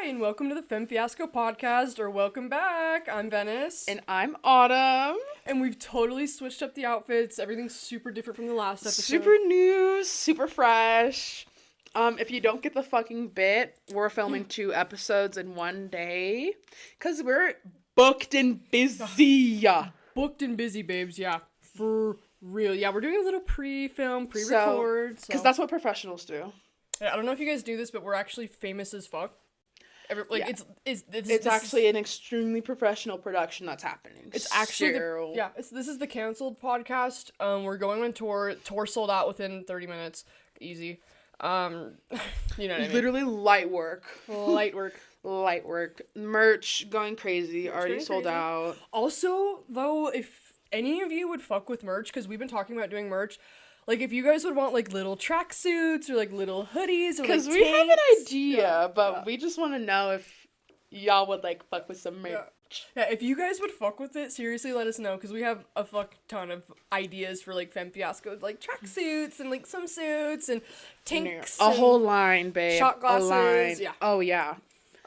and welcome to the Femme Fiasco podcast, or welcome back. I'm Venice. And I'm Autumn. And we've totally switched up the outfits. Everything's super different from the last episode. Super new, super fresh. If you don't get the fucking bit, we're filming 2 episodes in one day. Because we're booked and busy. Booked and busy, babes, yeah. For real. Yeah, we're doing a little pre-film, pre-record. Because that's what professionals do. I don't know if you guys do this, but we're actually famous as fuck. It's actually an extremely professional production that's happening. It's actually this is the canceled podcast. We're going on tour. Tour sold out within 30 minutes. Easy. You know what I mean? Literally light work. Light work. Merch going crazy. Already sold out. Also, though, if any of you would fuck with merch, because we've been talking about doing merch. Like, if you guys would want, like, little tracksuits or, like, little hoodies or, like, because we have an idea, but we just want to know if y'all would, like, fuck with some merch. Yeah, if you guys would fuck with it, seriously, let us know, because we have a fuck ton of ideas for, like, Femme Fiasco, like, tracksuits and, like, some suits and tanks. A whole line, babe. Shot glasses. A line. Yeah. Oh, yeah.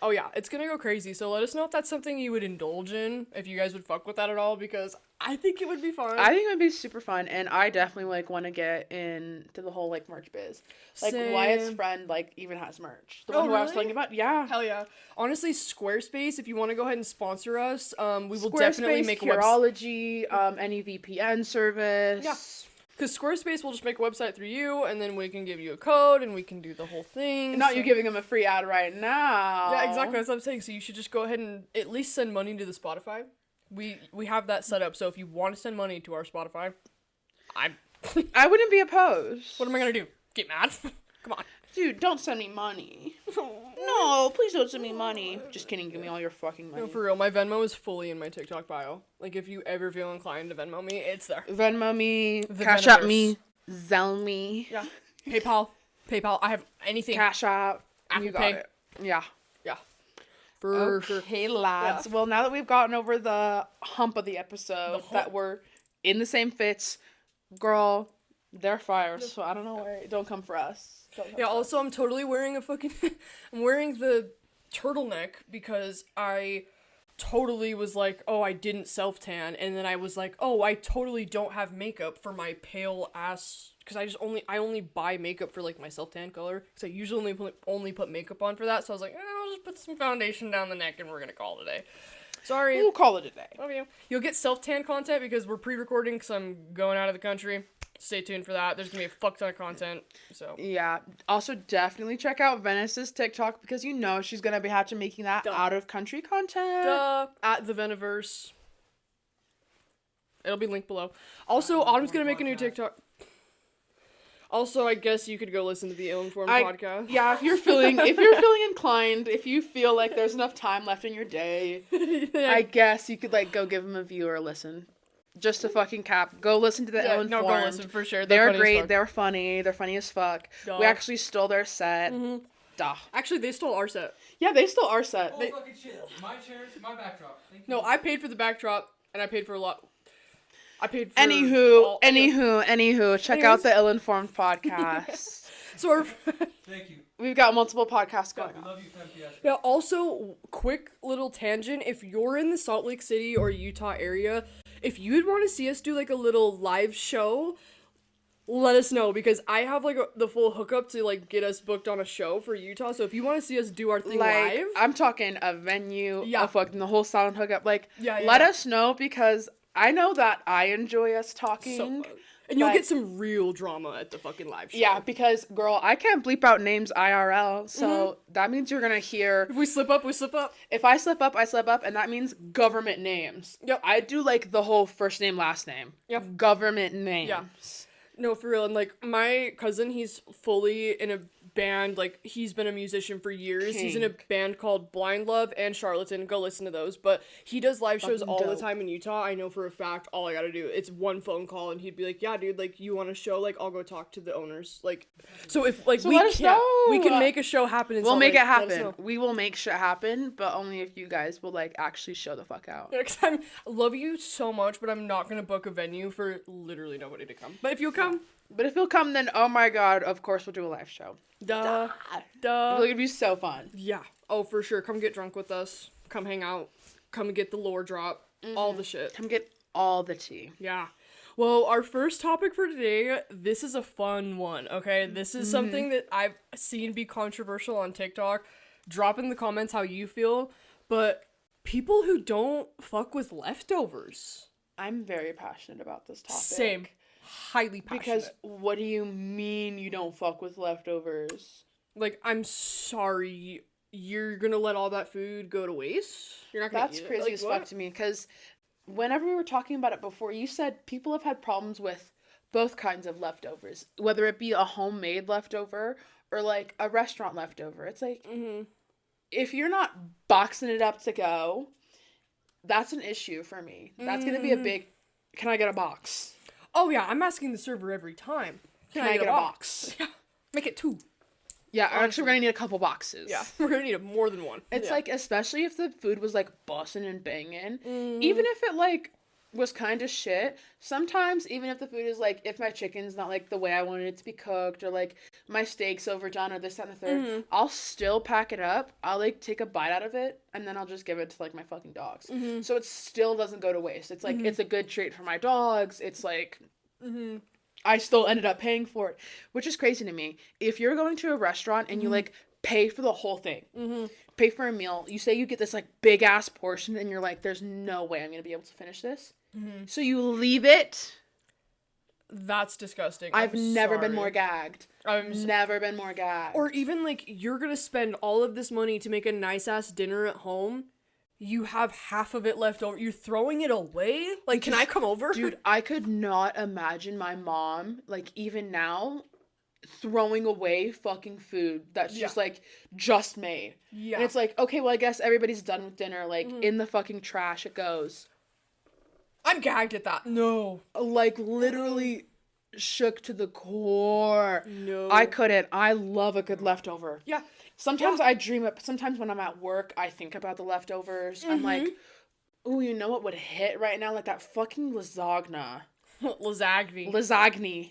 Oh, yeah, it's gonna go crazy, so let us know if that's something you would indulge in, if you guys would fuck with that at all, because I think it would be fun. I think it would be super fun, and I definitely, like, want to get into the whole, like, merch biz. Like, Same. Wyatt's friend, like, even has merch. The one who I was talking about? Yeah. Hell yeah. Honestly, Squarespace, if you want to go ahead and sponsor us, we will definitely make a website. Curology, any VPN service. Yeah. Because Squarespace will just make a website through you, and then we can give you a code, and we can do the whole thing. Not you giving them a free ad right now. Yeah, exactly. That's what I'm saying. So you should just go ahead and at least send money to the Spotify. We have that set up, so if you want to send money to our Spotify, I wouldn't be opposed. What am I going to do? Get mad? Come on. Dude, don't send me money. No, please don't send me money. Just kidding, give me all your fucking money. No, for real, my Venmo is fully in my TikTok bio. Like, if you ever feel inclined to Venmo me, it's there. Venmo me, Cash App me, Zelle me. Yeah. PayPal. I have anything. Cash App. Apple you got Pay. it. Yeah. Yeah. For sure. Hey, lads. Yeah. Well, now that we've gotten over the hump of the episode, that we're in the same fits, girl, they're fire, so I don't know why. Don't come for us. Yeah, also, I'm totally wearing I'm wearing the turtleneck because I totally was like, oh, I didn't self-tan, and then I was like, oh, I totally don't have makeup for my pale ass, because I only buy makeup for, like, my self-tan color, because I usually only put makeup on for that, so I was like, I'll just put some foundation down the neck, and we're gonna call it a day. Sorry. We'll call it a day. Love you. You'll get self-tan content, because we're pre-recording, because I'm going out of the country. Stay tuned for that. There's gonna be a fuck ton of content. So yeah. Also, definitely check out VENICE'S TikTok, because you know she's gonna be having making that out of country content. At the Veniverse. It'll be linked below. Also, Autumn's gonna make a new TikTok. Also, I guess you could go listen to the Ill-Informed podcast. Yeah, if you're feeling inclined, if you feel like there's enough time left in your day, yeah. I guess you could, like, go give them a view or a listen. Just to fucking cap. Go listen to the Ill-Informed. No, go listen for sure. They're great. They're funny. They're funny as fuck. Duh. We actually stole their set. Mm-hmm. Duh. Actually, they stole our set. Yeah, they stole our set. Oh, fucking shit. My chairs, my backdrop. Thank you. No, I paid for the backdrop, and I paid for a lot. I paid for Anywho, check out the Ill-Informed podcast. So Thank you. We've got multiple podcasts going on. We love you, Femme Fiasco. Yeah, also, quick little tangent. If you're in the Salt Lake City or Utah area, if you'd want to see us do, like, a little live show, let us know, because I have, like, the full hookup to, like, get us booked on a show for Utah, so if you want to see us do our thing live. I'm talking a venue, a fucking the whole sound hookup, like, let us know, because I know that I enjoy us talking. So fun. And you'll get some real drama at the fucking live show. Yeah, because, girl, I can't bleep out names IRL, so that means you're gonna hear... If we slip up, we slip up. If I slip up, I slip up, and that means government names. Yep. I do, like, the whole first name, last name. Yep. Government names. Yeah. No, for real, and, like, my cousin, he's fully in a band, like, he's been a musician for years. He's in a band called Blind Love and Charlatan. Go listen to those. But he does live shows all the time in Utah. I know for a fact. All I gotta do, it's one phone call, and he'd be like, yeah, dude, like, you want a show? Like, I'll go talk to the owners. Like, so if, like, we can make a show happen in We'll Salt make Lake. it happen. We will make shit happen, but only if you guys will, like, actually show the fuck out. Yeah, 'cause I love you so much, but I'm not gonna book a venue for literally nobody to come. But if you'll come... But if you'll come, then, oh my god, of course we'll do a live show. Duh. It's gonna be so fun. Yeah. Oh, for sure. Come get drunk with us. Come hang out. Come and get the lore drop. All the shit. Come get all the tea. Yeah. Well, our first topic for today, this is a fun one, okay? This is something that I've seen be controversial on TikTok. Drop in the comments how you feel. But people who don't fuck with leftovers. I'm very passionate about this topic. Same. Highly passionate. Because what do you mean you don't fuck with leftovers? Like, I'm sorry, you're gonna let all that food go to waste? You're not gonna That's eat it? crazy Like, as what? fuck to me, because whenever we were talking about it before, you said people have had problems with both kinds of leftovers, whether it be a homemade leftover or like a restaurant leftover. It's like, if you're not boxing it up to go, that's an issue for me. That's gonna be a big, can I get a box? Oh yeah, I'm asking the server every time. Can I get a box? Yeah. Make it 2. Yeah, actually, we're gonna need a couple boxes. Yeah, we're gonna need more than one. It's Yeah. like, especially if the food was like bussin' and banging, even if it like was kind of shit, sometimes even if the food is like, if my chicken's not like the way I wanted it to be cooked, or like my steak's overdone, or this, that, and the third, I'll still pack it up. I'll like take a bite out of it, and then I'll just give it to like my fucking dogs. So it still doesn't go to waste. It's like, it's a good treat for my dogs. It's like, I still ended up paying for it, which is crazy to me. If you're going to a restaurant and you like pay for the whole thing, pay for a meal, you say you get this like big ass portion, and you're like, there's no way I'm gonna be able to finish this. So you leave it. That's disgusting. I've I'm never sorry. been more gagged. Never been more gagged. Or even like, you're gonna spend all of this money to make a nice ass dinner at home. You have half of it left over. You're throwing it away? Like, can I come over? Dude, I could not imagine my mom, like, even now, throwing away fucking food that's just, like, just made. Yeah. And it's like, okay, well, I guess everybody's done with dinner. Like, in the fucking trash it goes. I'm gagged at that. No. Like, literally shook to the core. No. I couldn't. I love a good leftover. Yeah. Sometimes I dream up. Sometimes when I'm at work, I think about the leftovers. I'm like, ooh, you know what would hit right now? Like that fucking lasagna. Lasagne.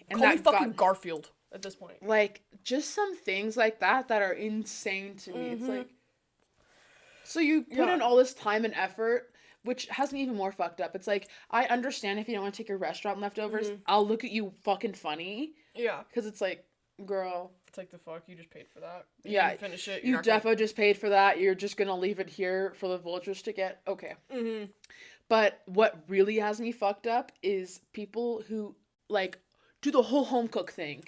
And Call me that fucking Garfield at this point. like, just some things like that are insane to me. It's like, so you put in all this time and effort, which has me even more fucked up. It's like, I understand if you don't want to take your restaurant leftovers, I'll look at you fucking funny. Yeah. Because it's like, girl. It's like, the fuck, you just paid for that. Yeah, didn't finish it. You defo just paid for that. You're just gonna leave it here for the vultures to get. Okay. But what really has me fucked up is people who like do the whole home cook thing,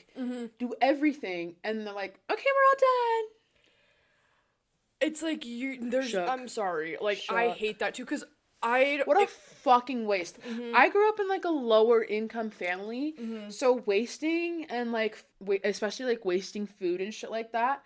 do everything, and they're like, okay, we're all done. It's like, Shook. I'm sorry. Like, I Shook. hate that too, because What a fucking waste. I grew up in like a lower income family, so wasting and like especially like wasting food and shit like that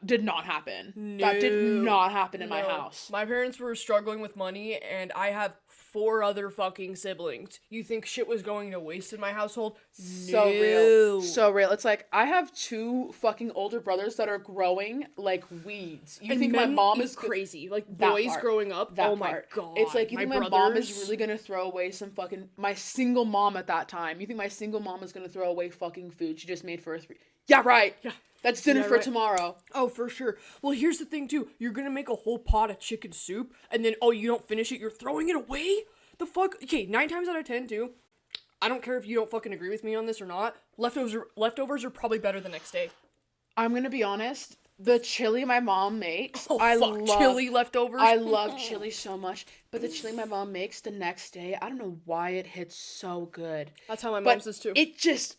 did not happen. That did not happen in my house. My parents were struggling with money, and I have 4 other fucking siblings. You think shit was going to waste in my household? So real. So real. It's like, I have 2 fucking older brothers that are growing like weeds. You think my mom is crazy? Like, that boys part. growing up? That Oh my part. god. It's like, you think my mom brothers- is really gonna throw away some fucking... My single mom at that time. You think my single mom is gonna throw away fucking food she just made for her 3... Yeah, right. Yeah. That's dinner Yeah, for right. tomorrow. Oh, for sure. Well, here's the thing, too. You're gonna make a whole pot of chicken soup, and then, oh, you don't finish it, you're throwing it away? The fuck? Okay, 9 times out of 10, too, I don't care if you don't fucking agree with me on this or not, leftovers are probably better the next day. I'm gonna be honest. The chili my mom makes, Oh, I fuck, love chili leftovers? I love chili so much, but the chili my mom makes the next day, I don't know why it hits so good. That's how my But mom's is, too. it just,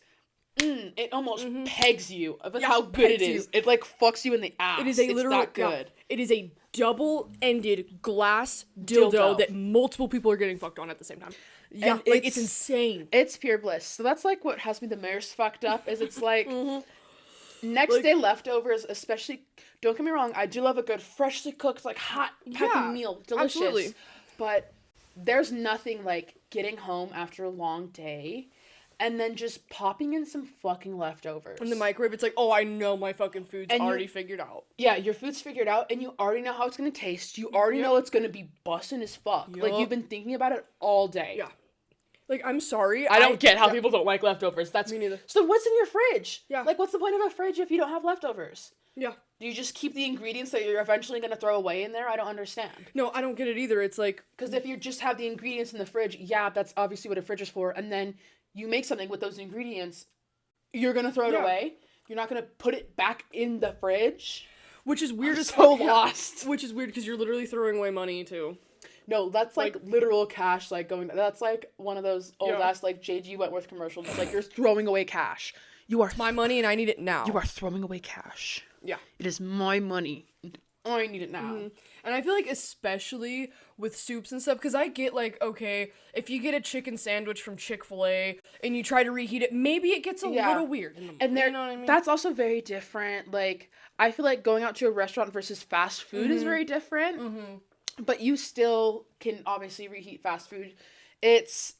it almost pegs you of Yeah, how good it pegs is. you. It like fucks you in the ass. It is a It's literal that good. It is a double-ended glass dildo that multiple people are getting fucked on at the same time. Yeah, And like, it's insane. It's pure bliss. So that's like what has me the most fucked up is it's like next day leftovers, especially, don't get me wrong, I do love a good freshly cooked, like hot type Yeah, of meal. Delicious. absolutely. But there's nothing like getting home after a long day and then just popping in some fucking leftovers. In the microwave, it's like, oh, I know my fucking food's And you- already figured out. Yeah, your food's figured out and you already know how it's gonna taste. You already know it's gonna be bussin' as fuck. Like, Yup. you've been thinking about it all day. Yeah. Like, I'm sorry. I don't get how people don't like leftovers. That's Me neither. So what's in your fridge? Yeah. Like, what's the point of a fridge if you don't have leftovers? Yeah. Do you just keep the ingredients that you're eventually going to throw away in there? I don't understand. No, I don't get it either. It's like... Because if you just have the ingredients in the fridge, yeah, that's obviously what a fridge is for. And then you make something with those ingredients, you're going to throw it away. You're not going to put it back in the fridge. Which is weird as so fuck. lost. Which is weird because you're literally throwing away money too. No, that's like literal cash, like going. That's like one of those old ass like J.G. Wentworth commercials. It's like you're throwing away cash. You are my money and I need it now. You are throwing away cash. Yeah, it is my money. I need it now. Mm-hmm. And I feel like especially with soups and stuff, because I get like, okay, if you get a chicken sandwich from Chick-fil-A and you try to reheat it, maybe it gets a little weird. And you know what I mean? That's also very different. Like, I feel like going out to a restaurant versus fast food is very different. Mm-hmm. But you still can obviously reheat fast food. It's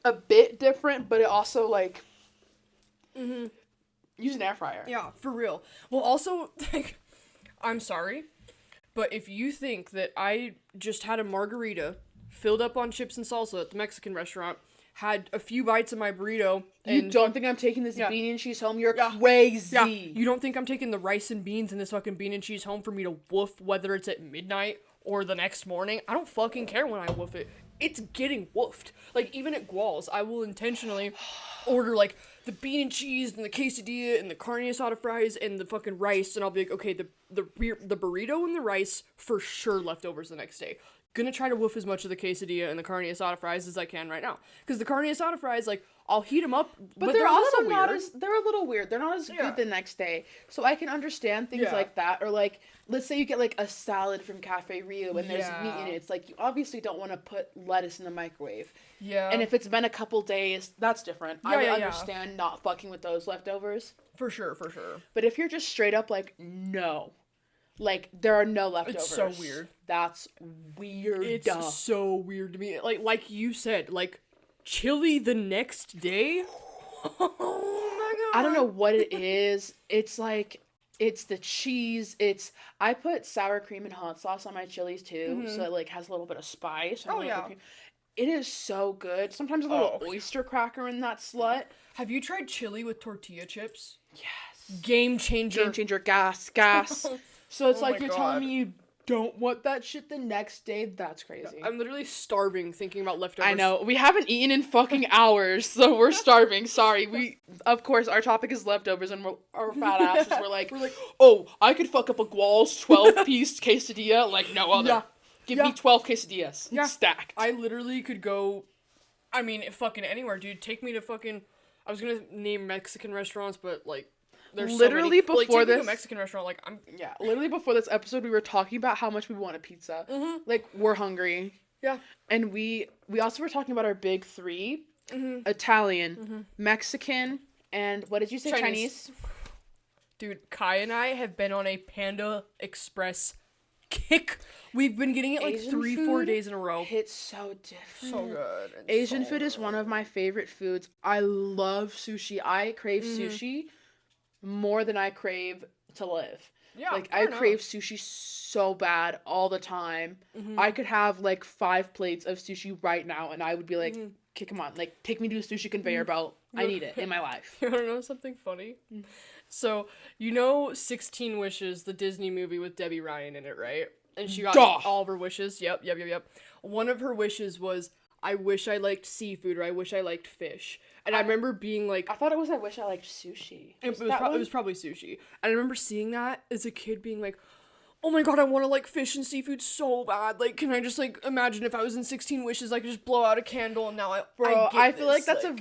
a bit different, but it also, like, use an air fryer. Yeah, for real. Well, also, like, I'm sorry, but if you think that I just had a margarita filled up on chips and salsa at the Mexican restaurant, had a few bites of my burrito, and you don't think I'm taking this bean and cheese home? You're crazy. Yeah. You don't think I'm taking the rice and beans and this fucking bean and cheese home for me to woof, whether it's at midnight or the next morning? I don't fucking care when I woof it. It's getting woofed. Like, even at Gual's, I will intentionally order, like, the bean and cheese and the quesadilla and the carne asada fries and the fucking rice, and I'll be like, okay, the burrito and the rice for sure leftovers the next day. Gonna try to woof as much of the quesadilla and the carne asada fries as I can right now. Because the carne asada fries, like, I'll heat them up, but they're also weird. They're a little weird. They're not as good the next day. So I can understand things like that. Or, like, let's say you get, like, a salad from Cafe Rio and there's meat in it. It's like, you obviously don't want to put lettuce in the microwave. Yeah. And if it's been a couple days, that's different. I would understand not fucking with those leftovers. For sure. But if you're just straight up like, no. Like, there are no leftovers. It's so weird. That's weird. It's so weird to me. Like you said, like, chili the next day? Oh my god. I don't know what it is. It's like, it's the cheese. I put sour cream and hot sauce on my chilies too, so it, like, has a little bit of spice. It is so good. Sometimes a little oyster cracker in that slut. Have you tried chili with tortilla chips? Yes. Game changer. Gas. So it's like, you're telling me you don't want that shit the next day? That's crazy. I'm literally starving thinking about leftovers. I know. We haven't eaten in fucking hours, so we're starving. Sorry. Of course, our topic is leftovers, and our fat asses we're like, oh, I could fuck up a Gual's 12-piece quesadilla like no other. Yeah. Give me 12 quesadillas. Stacked. I literally could go, I mean, fucking anywhere, dude. Take me to fucking, I was gonna name Mexican restaurants, but, like, there's literally so many. Before like, take this me to a Mexican restaurant, like, I'm... Yeah, literally before this episode, we were talking about how much we want a pizza. Mm-hmm. Like, we're hungry. Yeah. And we also were talking about our big three. Mm-hmm. Italian, Mexican, and what did you say? Chinese? Dude, Kai and I have been on a Panda Express kick. We've been getting it like Asian 3-4 days in a row. It's so different. So good. Asian food is one of my favorite foods. I love sushi. I crave sushi more than I crave to live. Yeah, like, I crave sushi so bad all the time. Mm-hmm. I could have, like, 5 plates of sushi right now, and I would be like, okay, come on, like, take me to a sushi conveyor belt. I need it in my life. You wanna know something funny? So, you know 16 Wishes, the Disney movie with Debbie Ryan in it, right? And she got all of her wishes. Yep. One of her wishes was, I wish I liked seafood, or I wish I liked fish. And I remember being like... I thought it was, I wish I liked sushi. It was probably sushi. And I remember seeing that as a kid being like, oh my god, I want to like fish and seafood so bad. Like, can I just, like, imagine if I was in 16 Wishes, I could just blow out a candle and now I feel like that's a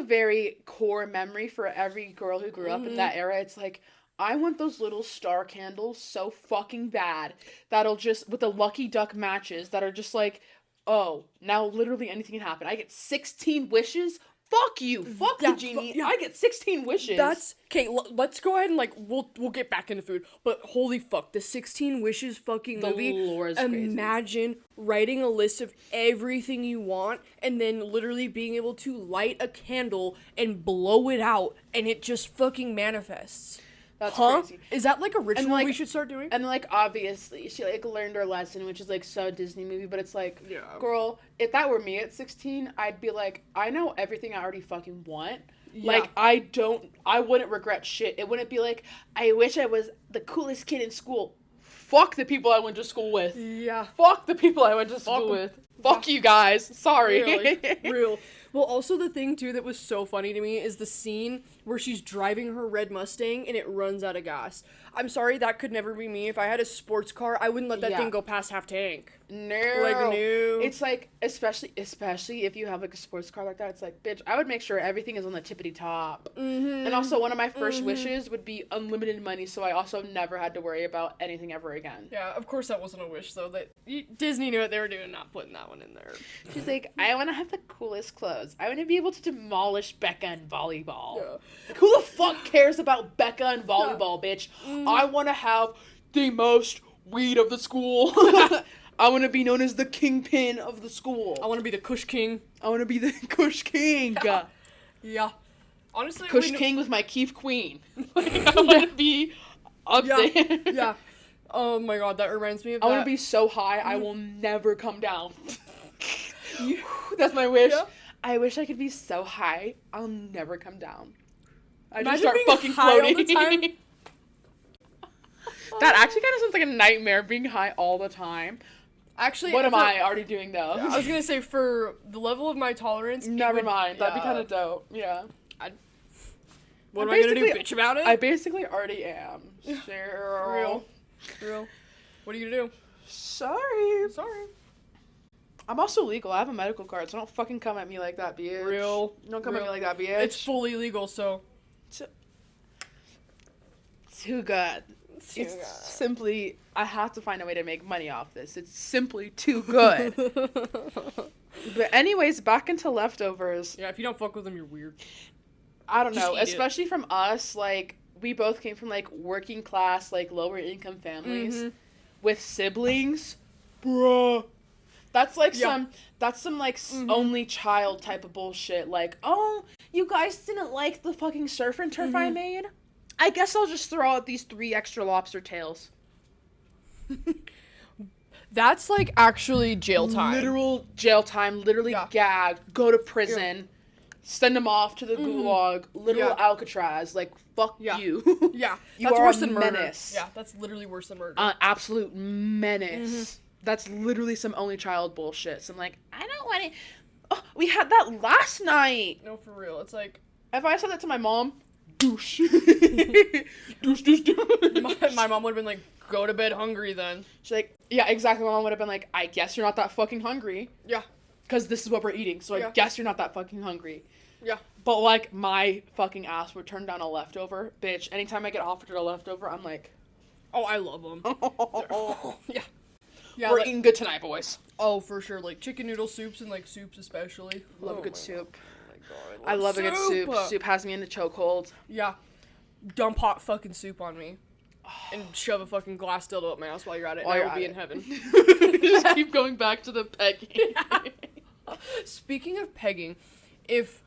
very core memory for every girl who grew up in that era. It's like, I want those little star candles so fucking bad that'll just, with the Lucky Duck matches that are just like, oh, now literally anything can happen. I get 16 wishes? Fuck you. Fuck the genie. I get 16 wishes. That's... Okay, let's go ahead and, like, we'll get back into food. But holy fuck, the 16 Wishes fucking movie. The lore is crazy. Imagine writing a list of everything you want and then literally being able to light a candle and blow it out and it just fucking manifests. That's crazy. Is that, like, a ritual like, we should start doing? And, like, obviously, she, like, learned her lesson, which is, like, so Disney movie, but it's like, girl, if that were me at 16, I'd be like, I know everything I already fucking want. Like, I wouldn't regret shit. It wouldn't be like, I wish I was the coolest kid in school. Fuck the people I went to school with. Yeah. Fuck the people I went to school with. Fuck you guys. Sorry. Really. Real. Well, also the thing, too, that was so funny to me is the scene where she's driving her red Mustang and it runs out of gas. I'm sorry, that could never be me. If I had a sports car, I wouldn't let that thing go past half tank. No. Like, no. It's like, especially if you have, like, a sports car like that, it's like, bitch, I would make sure everything is on the tippity top. Mm-hmm. And also, one of my first wishes would be unlimited money, so I also never had to worry about anything ever again. Yeah, of course that wasn't a wish, though. Disney knew what they were doing, not putting that one in there. She's like, I want to have the coolest clothes. I want to be able to demolish Becca in volleyball. Yeah. Like, who the fuck cares about Becca and volleyball, bitch? I want to have the most weed of the school. I want to be known as the kingpin of the school. I want to be the Kush King. I want to be the Kush King. Yeah. Honestly, Kush King with my Keith Queen. I want to be up there. Yeah. Oh my god, that reminds me of I want to be so high, I will never come down. That's my wish. Yeah. I wish I could be so high, I'll never come down. I just start fucking floating. All the time. That actually kind of sounds like a nightmare, being high all the time. Actually, what am I already doing though? I was gonna say, for the level of my tolerance, never mind. That'd be kind of dope. Yeah. What am I gonna do? Bitch about it? I basically already am. Cheryl. Real. What are you gonna do? Sorry. I'm also legal. I have a medical card, so don't fucking come at me like that, bitch. Real. Don't come at me like that, bitch. It's fully legal, so. Too good. Simply, I have to find a way to make money off this. It's simply too good. But anyways, back into leftovers. Yeah, if you don't fuck with them, you're weird. I don't know. Especially from us, like, we both came from, like, working class, like, lower income families with siblings. Bruh. That's like some like only child type of bullshit. Like, oh, you guys didn't like the fucking surf and turf I made? I guess I'll just throw out these 3 extra lobster tails. That's like actually jail time. Literal jail time. Literally gagged. Go to prison. Send them off to the gulag. Literal Alcatraz. Like, fuck you. Yeah. You that's are worse a than menace. Murder. Yeah, that's literally worse than murder. Absolute menace. That's literally some only child bullshit. So I'm like, I don't want it. Oh, we had that last night. No, for real. It's like, if I said that to my mom, douche. douche. My mom would have been like, go to bed hungry then. She's like, yeah, exactly. My mom would have been like, I guess you're not that fucking hungry. Yeah. Because this is what we're eating, so I guess you're not that fucking hungry. Yeah. But, like, my fucking ass would turn down a leftover. Bitch, anytime I get offered a leftover, I'm like... Oh, I love them. Yeah. Yeah, we're eating good tonight, boys. Oh, for sure. Like, chicken noodle soups and, like, soups especially. Love a good soup. Oh, my God. I love a good soup. Soup has me in the chokehold. Yeah. Dump hot fucking soup on me. And shove a fuking glass dildo up my ass while you're at it. And I will be in heaven. Just keep going back to the pegging. Speaking of pegging, if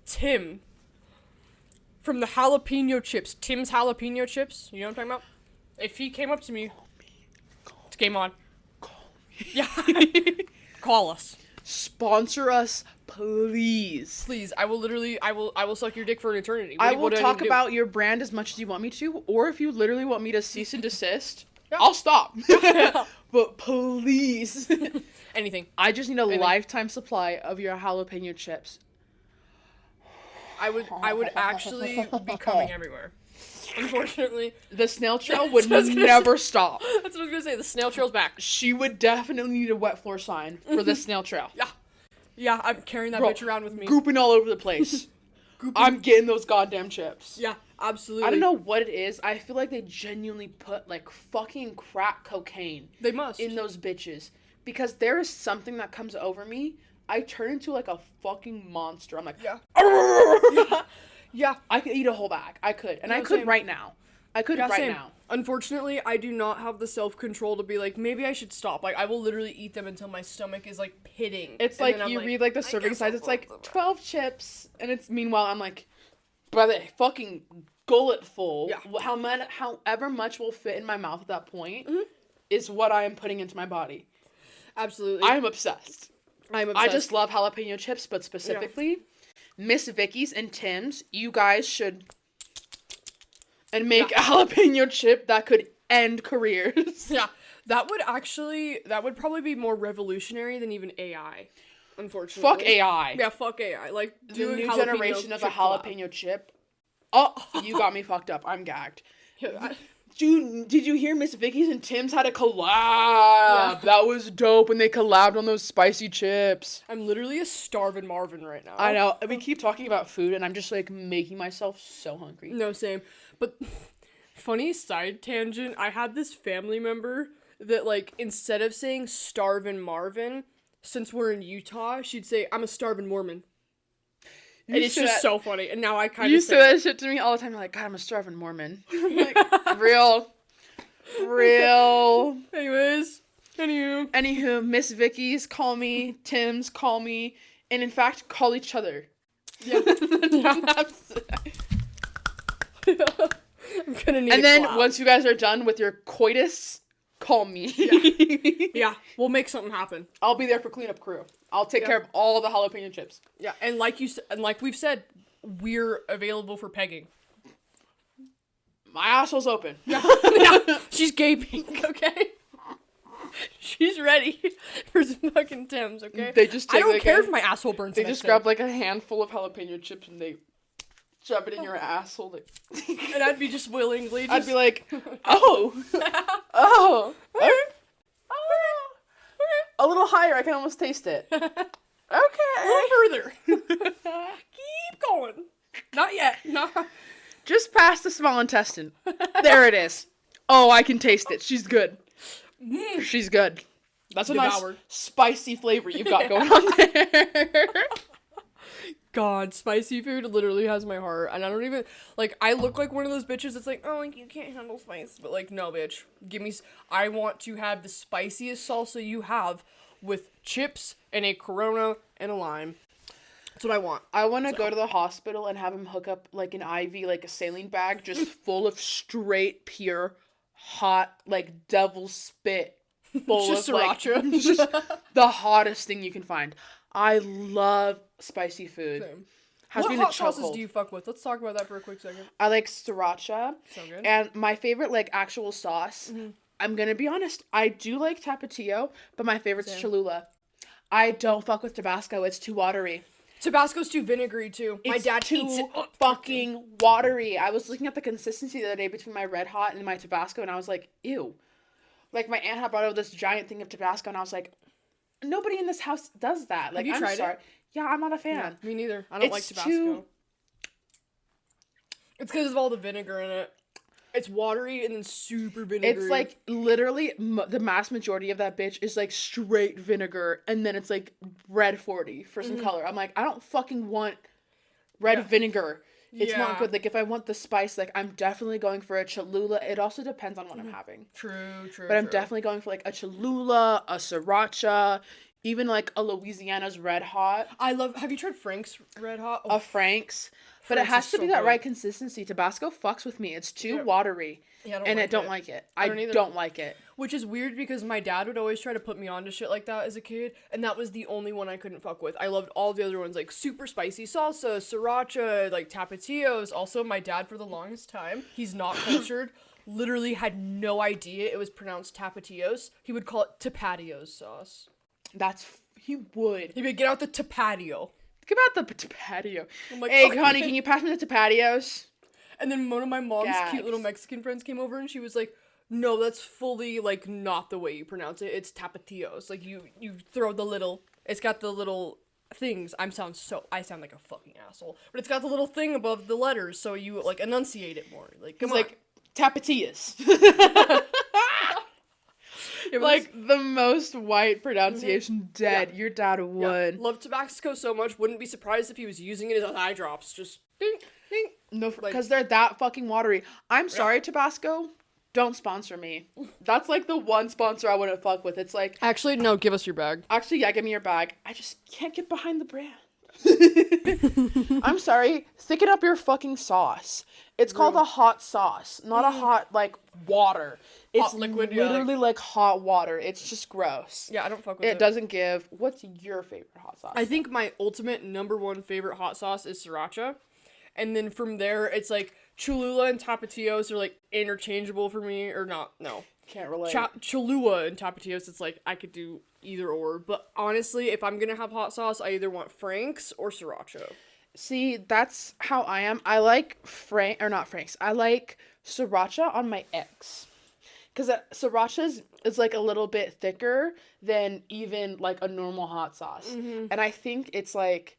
Tim from the jalapeno chips, Tim's jalapeno chips, you know what I'm talking about? If he came up to me, it's game on. Yeah. Call us. Sponsor us, please. Please, I will suck your dick for an eternity. I will talk about your brand as much as you want me to, or if you literally want me to cease and desist, I'll stop. But please. Anything. I just need a lifetime supply of your jalapeno chips. I would actually be coming everywhere. Unfortunately. The snail trail would never stop. That's what I was gonna say. The snail trail's back. She would definitely need a wet floor sign for the snail trail. Yeah. Yeah, I'm carrying that bitch around with me. Gooping all over the place. I'm getting those goddamn chips. Yeah, absolutely. I don't know what it is. I feel like they genuinely put, like, fucking crack cocaine. They must. In those bitches. Because there is something that comes over me. I turn into, like, a fucking monster. I'm like, yeah. I could eat a whole bag. I could. And I could right now. I could right now. Unfortunately, I do not have the self-control to be like, maybe I should stop. Like, I will literally eat them until my stomach is, like, pitting. It's like, you read, like, the serving size. It's like 12 chips. And it's, meanwhile, I'm like, by the fucking gullet full. Yeah. However much will fit in my mouth at that point is what I am putting into my body. Absolutely. I am obsessed. I'm obsessed. I just love jalapeno chips, but specifically, Miss Vicky's and Tim's, you guys should and make a jalapeno chip that could end careers. Yeah, that would probably be more revolutionary than even AI, unfortunately. Fuck AI. Yeah, fuck AI. Like, The new generation of a jalapeno chip. Oh, you got me fucked up. I'm gagged. Dude, did you hear Miss Vicky's and Tim's had a collab? Yeah. That was dope when they collabed on those spicy chips. I'm literally a starving Marvin right now. I know. We keep talking about food and I'm just like making myself so hungry. No, same. But funny side tangent, I had this family member that, like, instead of saying starving Marvin, since we're in Utah, she'd say, I'm a starving Mormon. And it's just so funny. And now I kind of You say that shit to me all the time. You're like, God, I'm a starving Mormon. I'm like, real. Anywho, Miss Vicky's, call me. Tim's, call me. And in fact, call each other. Yeah. I'm gonna need and then clap. once you guys are done with your coitus, call me. Yeah, we'll make something happen. I'll be there for cleanup crew. I'll take care of all the jalapeno chips. Yeah, and like we've said, we're available for pegging. My asshole's open. Yeah, she's gaping. Okay, she's ready for some fucking Tims. Okay, They just take, I don't like, care if my asshole burns. They just grab like a handful of jalapeno chips and they shove it in your asshole. Like, and I'd be just willingly. I'd be like, oh, a little higher. I can almost taste it. Okay, a little further. Keep going. Not yet. No. Just past the small intestine. There it is. Oh, I can taste it. She's good. She's good. That's a nice spicy flavor you've got going on there. God, spicy food literally has my heart, and I don't even, like, I look like one of those bitches that's like, oh, like, you can't handle spice, but, like, no, bitch, I want to have the spiciest salsa you have with chips and a Corona and a lime. That's what I want. I want to go to the hospital and have him hook up, like, an IV, like a saline bag, just full of straight, pure, hot, like, devil spit. Full just of, sriracha. Like, just the hottest thing you can find. I love spicy food. Same. Has What been hot a sauces chokehold. do you fuck with? Let's talk about that for a quick second. I like sriracha. So good. And my favorite, like, actual sauce, I'm gonna be honest, I do like Tapatio, but my favorite's Cholula. I don't fuck with Tabasco. It's too watery. Tabasco's too vinegary, too. My dad eats it. Fucking watery. I was looking at the consistency the other day between my Red Hot and my Tabasco, and I was like, ew. Like, my aunt had brought over this giant thing of Tabasco, and I was like, nobody in this house does that. Like, Have you tried it? Yeah, I'm not a fan. Yeah, me neither. I don't like Tabasco. It's because of all the vinegar in it. It's watery and then super vinegary. It's like literally the mass majority of that bitch is like straight vinegar, and then it's like red 40 for some color. I'm like, I don't fucking want red vinegar. It's not good. Like, if I want the spice, like, I'm definitely going for a Cholula. It also depends on what I'm having. True. But I'm definitely going for like a Cholula, a Sriracha, even like a Louisiana's Red Hot. Have you tried Frank's Red Hot? A Frank's. But it has to be that right consistency. Tabasco fucks with me. It's too watery. Yeah, I don't like it. I don't like it. Which is weird because my dad would always try to put me on to shit like that as a kid, and that was the only one I couldn't fuck with. I loved all the other ones, like super spicy salsa, sriracha, like Tapatios. Also, my dad, for the longest time, he's not cultured, literally had no idea it was pronounced Tapatios. He would call it Tapatios sauce. He would. He'd be like, get out the Tapatio. Think about the Tapatio. I'm like, hey, okay. honey, can you pass me the Tapatios? And then one of my mom's cute little Mexican friends came over, and she was like, no, that's fully, like, not the way you pronounce it. It's Tapatios. Like, you throw the little, it's got the little things. I sound like a fucking asshole. But it's got the little thing above the letters, so you, like, enunciate it more. Like, come on. Like, Tapatillas. Like, the most white pronunciation dead. Your dad would. Yeah. Love Tabasco so much, wouldn't be surprised if he was using it as eye drops. Just, ding, ding. No, because they're that fucking watery. I'm sorry, Tabasco. Don't sponsor me. That's like the one sponsor I wouldn't fuck with. It's like, actually, no, give us your bag. Actually, yeah, give me your bag. I just can't get behind the brand. I'm sorry, thicken up your fucking sauce. It's called a hot sauce, not a hot, like, water. It's Hot liquid, literally like hot water. It's just gross. Yeah, I don't fuck with It doesn't give. What's your favorite hot sauce? I think my ultimate number one favorite hot sauce is sriracha. And then from there, it's like Cholula and Tapatios are like interchangeable for me. Or not, no. Can't relate. Cholula and Tapatios, it's like I could do either or. But honestly, if I'm going to have hot sauce, I either want Frank's or sriracha. See, that's how I am. I like I like sriracha on my eggs. Because sriracha is like a little bit thicker than even like a normal hot sauce. Mm-hmm. And I think it's like,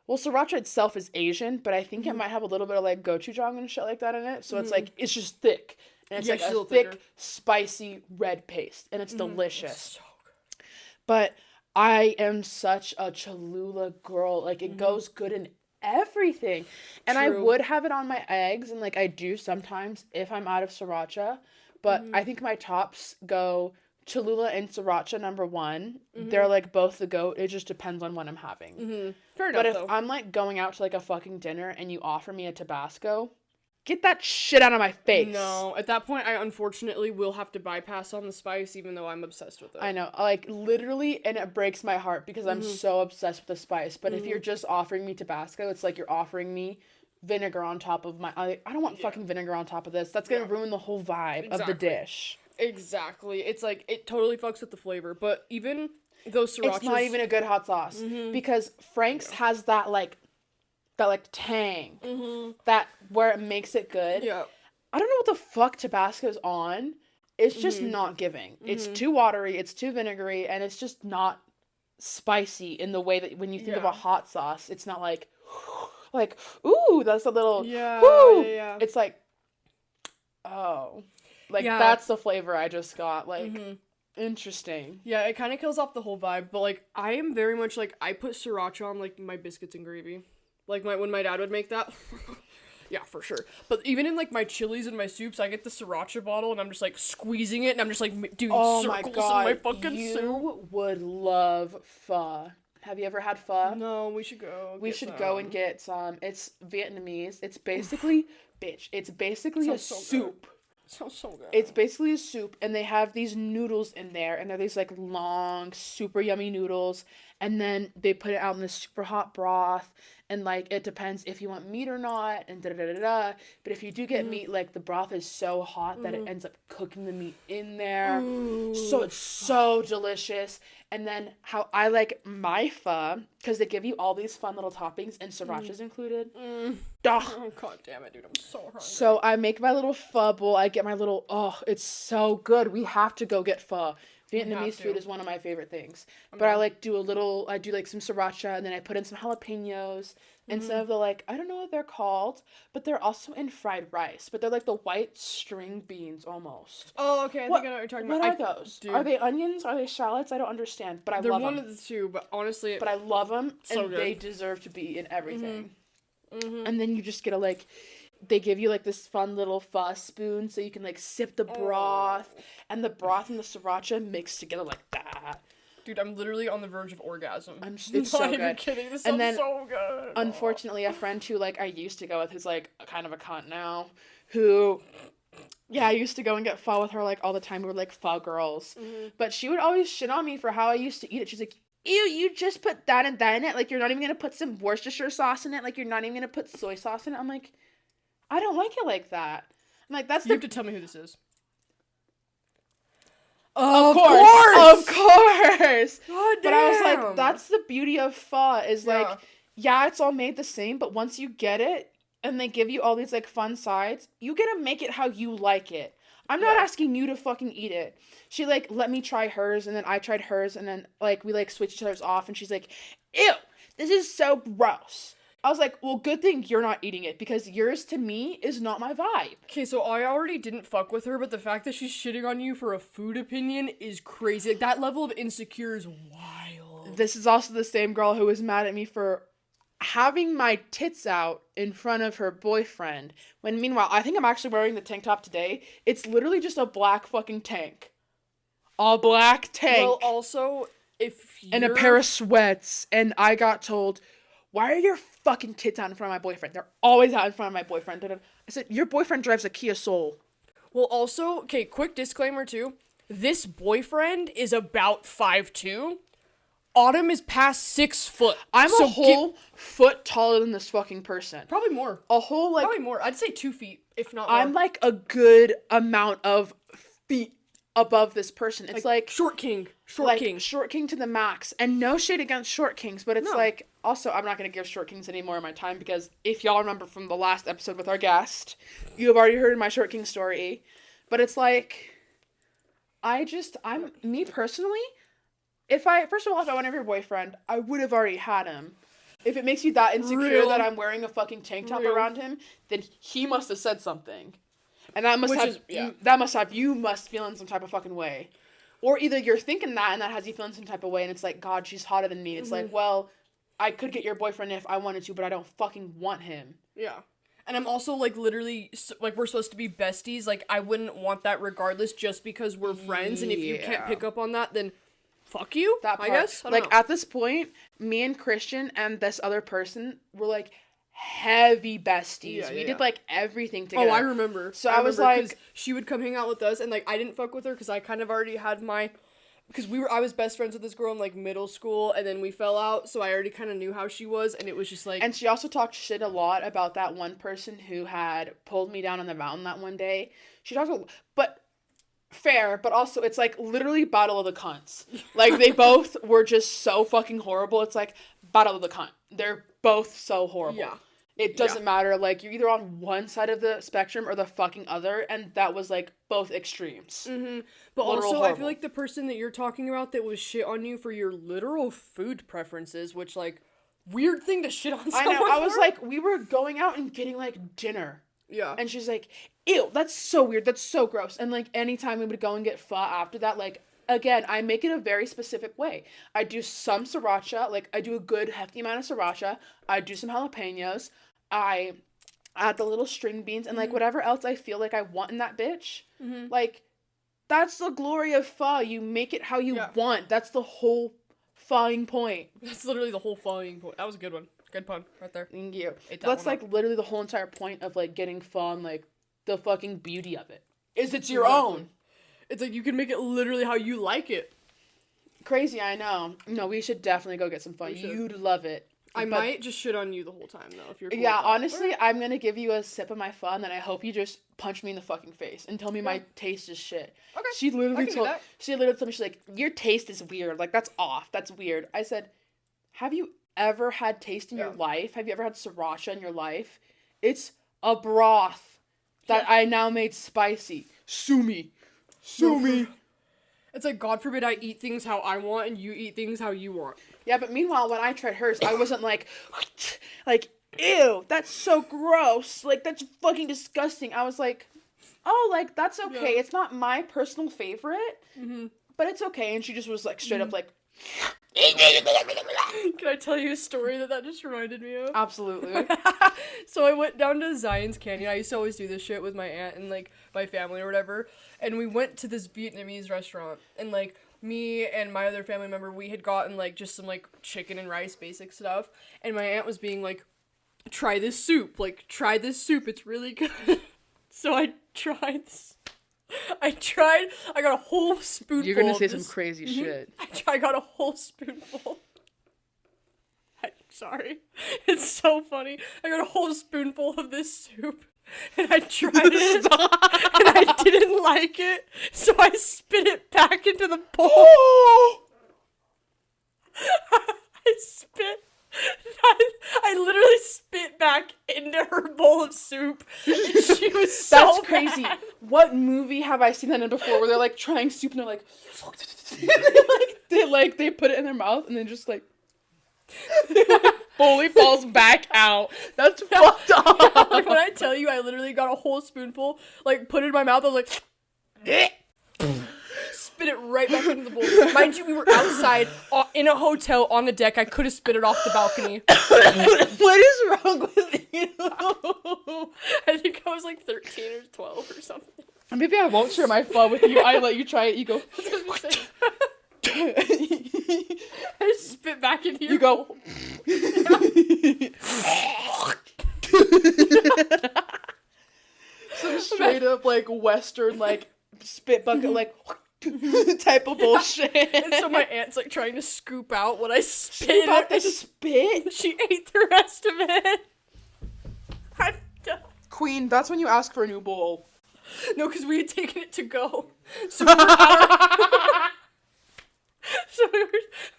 well, sriracha itself is Asian, but I think it might have a little bit of like gochujang and shit like that in it. So it's like, it's just thick. And it's like a thick, spicy red paste. And it's delicious. It's so good. But I am such a Cholula girl. Like, it goes good in everything. And I would have it on my eggs. And like, I do sometimes if I'm out of sriracha. But I think my tops go Cholula and sriracha number one. They're like both the goat. It just depends on what I'm having. Fair enough, But if though. I'm like going out to like a fucking dinner and you offer me a Tabasco, get that shit out of my face. No, at that point, I unfortunately will have to bypass on the spice, even though I'm obsessed with it. I know, like, literally, and it breaks my heart because I'm so obsessed with the spice. But if you're just offering me Tabasco, it's like you're offering me vinegar on top of my... I don't want fucking vinegar on top of this. That's gonna ruin the whole vibe of the dish. Exactly. It's like, it totally fucks with the flavor. But even those srirachas... It's not even a good hot sauce. Because Frank's has that, like tang. That, where it makes it good. Yeah. I don't know what the fuck Tabasco's on. It's just not giving. It's too watery, it's too vinegary, and it's just not spicy in the way that when you think of a hot sauce, it's not like, ooh, that's a little, woo. Yeah. It's like, oh. Like, that's the flavor I just got. Like, interesting. Yeah, it kind of kills off the whole vibe, but, like, I am very much, like, I put sriracha on, like, my biscuits and gravy. Like, when my dad would make that. Yeah, for sure. But even in, like, my chilies and my soups, I get the sriracha bottle, and I'm just, like, squeezing it, and I'm just, like, doing circles in my fucking soup. You would love pho. Have you ever had pho? No, we should go. We should go and get some. It's Vietnamese. It's basically, it's basically a soup. Sounds so good. It's basically a soup, and they have these noodles in there, and they're these, like, long, super yummy noodles, and then they put it out in this super hot broth, and, like, it depends if you want meat or not, and da-da-da-da-da, but if you do get meat, like, the broth is so hot that it ends up cooking the meat in there, so it's so delicious. And then how I like my pho, because they give you all these fun little toppings, and sriracha's included. Duh. Oh, god damn it, dude, I'm so hungry. So I make my little pho bowl, I get my little, it's so good. We have to go get pho. Vietnamese food is one of my favorite things. But I like do like some sriracha, and then I put in some jalapenos, and some of the, like, I don't know what they're called, but they're also in fried rice. But they're like the white string beans almost. Oh, okay, I think I know what you're talking about. What are those? Dude. Are they onions? Are they shallots? I don't understand, but I love them. They're one of the two, but honestly... But I love them, so and good. they deserve to be in everything. And then you just get a, they give you, like, this fun little pho spoon so you can, like, sip the broth, and the broth and the sriracha mix together like that. Dude, I'm literally on the verge of orgasm. It's so not good. even kidding. This And sounds then, so good. Unfortunately, a friend who, like, I used to go with, who's, like, kind of a cunt now, who... Yeah, I used to go and get pho with her, like, all the time. We were, like, pho girls. But she would always shit on me for how I used to eat it. She's like, ew, you just put that and that in it? Like, you're not even going to put some Worcestershire sauce in it? Like, you're not even going to put soy sauce in it? I'm like, I don't like it like that. I'm like, that's You have to tell me who this is. Of course! God But I was damn! like, that's the beauty of pho, is, like, yeah, it's all made the same, but once you get it, and they give you all these, like, fun sides, you get to make it how you like it. I'm not asking you to fucking eat it. She, like, let me try hers, and then I tried hers, and then, like, we, like, switched each other's off, and she's like, ew, this is so gross. I was like, well, good thing you're not eating it, because yours, to me, is not my vibe. Okay, so I already didn't fuck with her, but the fact that she's shitting on you for a food opinion is crazy. Like, that level of insecure is wild. This is also the same girl who was mad at me for having my tits out in front of her boyfriend, when meanwhile, I think I'm actually wearing the tank top today. It's literally just a black fucking tank. A black tank. Well, also, if you're... And a pair of sweats, and I got told, why are your fucking kids out in front of my boyfriend? They're always out in front of my boyfriend. I said, your boyfriend drives a Kia Soul. Well, also, okay, quick disclaimer too. This boyfriend is about 5'2". Autumn is past 6 foot. I'm a whole foot taller than this fucking person. Probably more. A whole, like... Probably more. I'd say 2 feet, if not more. I'm, like, a good amount of feet above this person. It's like... Short king. Short king. Short king to the max. And no shade against short kings, but it's like... Also, I'm not going to give short kings any more of my time because if y'all remember from the last episode with our guest, you have already heard my short king story. But it's like... Me personally... First of all, if I wanted your boyfriend, I would have already had him. If it makes you that insecure that I'm wearing a fucking tank top around him, then he must have said something. And that must you must feel in some type of fucking way. Or either you're thinking that and that has you feeling some type of way and it's like, God, she's hotter than me. It's like, well, I could get your boyfriend if I wanted to, but I don't fucking want him. Yeah. And I'm also, like, literally, like, we're supposed to be besties. Like, I wouldn't want that regardless just because we're friends. And if you can't pick up on that, then... Fuck you, that part. I guess. I don't know. At this point, me and Christian and this other person were, like, heavy besties. We did, like, everything together. Oh, I remember. So I was like... She would come hang out with us, and, like, I didn't fuck with her because I kind of already had my... Because I was best friends with this girl in, like, middle school, and then we fell out, so I already kind of knew how she was, and it was just, like... And she also talked shit a lot about that one person who had pulled me down on the mountain that one day. She talked but... Fair, but also it's like literally battle of the cunts. Like they both were just so fucking horrible. It's like battle of the cunt. They're both so horrible. Yeah. It doesn't matter. Like you're either on one side of the spectrum or the fucking other, and that was like both extremes. Mm-hmm. But literal also, horrible. I feel like the person that you're talking about that was shit on you for your literal food preferences, which like weird thing to shit on someone. I know. I was for. like, we were going out and getting like dinner. Yeah. And she's like, ew, that's so weird. That's so gross. And, like, anytime we would go and get pho after that, like, again, I make it a very specific way. I do some sriracha. Like, I do a good hefty amount of sriracha. I do some jalapenos. I add the little string beans and, like, whatever else I feel like I want in that bitch. Mm-hmm. Like, that's the glory of pho. You make it how you want. That's the whole phoing point. That's literally the whole phoing point. That was a good one. Good pun right there. Thank you. That's like literally the whole entire point of like getting fun, like the fucking beauty of it. Is it's your own. It's like you can make it literally how you like it. Crazy, I know. No, we should definitely go get some fun. You'd love it. I might just shit on you the whole time though, if you're cool yeah, honestly, I'm gonna give you a sip of my fun and I hope you just punch me in the fucking face and tell me my taste is shit. Okay. She literally told me, she's like, your taste is weird. Like that's off. That's weird. I said, have you ever had taste in your life? Have you ever had sriracha in your life? It's a broth that I now made spicy. Sue me. Sue me. It's like, God forbid I eat things how I want and you eat things how you want. Yeah, but meanwhile, when I tried hers, I wasn't like, ew, that's so gross. Like, that's fucking disgusting. I was like, oh, like, that's okay. Yeah. It's not my personal favorite, but it's okay. And she just was like, straight up like, can I tell you a story that just reminded me of? Absolutely. So I went down to Zion's Canyon. I used to always do this shit with my aunt and, like, my family or whatever. And we went to this Vietnamese restaurant. And, like, me and my other family member, we had gotten, like, just some, like, chicken and rice basic stuff. And my aunt was being like, try this soup. Like, try this soup. It's really good. So I tried this. I got a whole spoonful. You're gonna say some crazy shit. I got a whole spoonful. Sorry. It's so funny. I got a whole spoonful of this soup, and I tried it, and I didn't like it, so I spit it back into the bowl. I literally spit back into her bowl of soup, and she was so That's crazy. mad. What movie have I seen that in before where they're like trying soup and they're like they put it in their mouth and then just like fully falls back out. That's fucked up. Like, when I tell you, I literally got a whole spoonful, like put it in my mouth. I was like, spit it right back into the bowl. Mind you, we were outside in a hotel on the deck. I could have spit it off the balcony. What is wrong with you? I think I was like 13 or 12 or something. Maybe I won't share my pho with you. I let you try it. You go. I just spit back into your You go. bowl. Some straight up like Western like spit bucket like type of bullshit. And so my aunt's like trying to scoop out what I spit. Scoop out the spit. She ate the rest of it. I'm done. Queen, that's when you ask for a new bowl. No, because we had taken it to go. So we were at so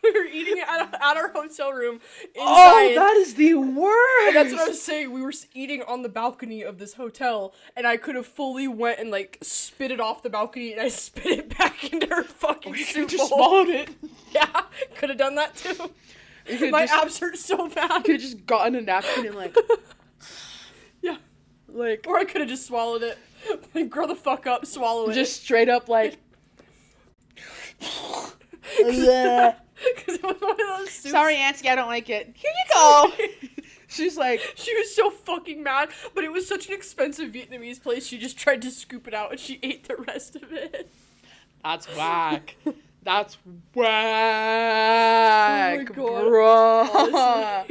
we were eating it at our hotel room inside. Oh, that is the worst. And that's what I was saying. We were eating on the balcony of this hotel, and I could have fully went and like spit it off the balcony, and I spit it back into her fucking soup just bowl. swallowed it. Yeah, could have done that too. My abs hurt so bad. Could have just gotten a napkin and like, yeah, like, or I could have just swallowed it. Like, grow the fuck up, swallow it. just straight up like. Because it was one of those soups. Sorry, Auntie, I don't like it. Here you go. She's like, she was so fucking mad, but it was such an expensive Vietnamese place. She just tried to scoop it out, and she ate the rest of it. that's whack. That's whack. Oh my God.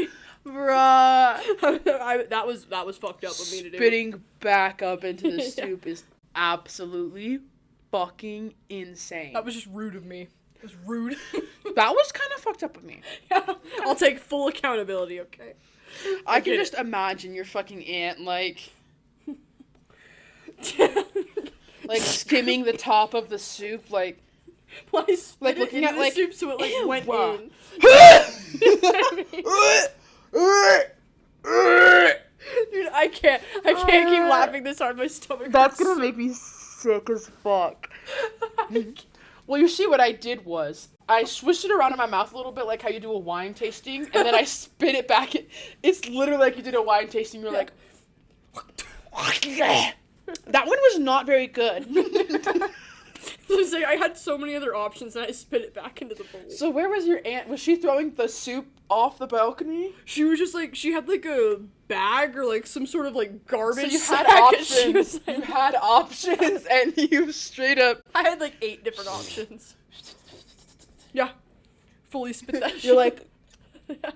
Bruh. that was fucked up of me to do. Spitting back up into the soup is absolutely fucking insane. That was just rude of me. It was rude. That was kind of fucked up of me. Yeah, I'll take full accountability, okay? I can just imagine your fucking aunt, like skimming the top of the soup, like looking at, the like, soup so it, like, went in. Dude, I can't keep laughing this hard. My stomach That's hurts. gonna make me sick as fuck. Well, you see what I did was, I swished it around in my mouth a little bit like how you do a wine tasting, and then I spit it back. It's literally like you did a wine tasting, you're like, that one was not very good. I had so many other options and I spit it back into the bowl. So where was your aunt? Was she throwing the soup off the balcony? She was just like, she had like a bag or like some sort of like garbage So you had sack, and options. she was like- You had options, and you straight up. I had like 8 different options. Yeah. Fully spit that shit. You're like, Yeah.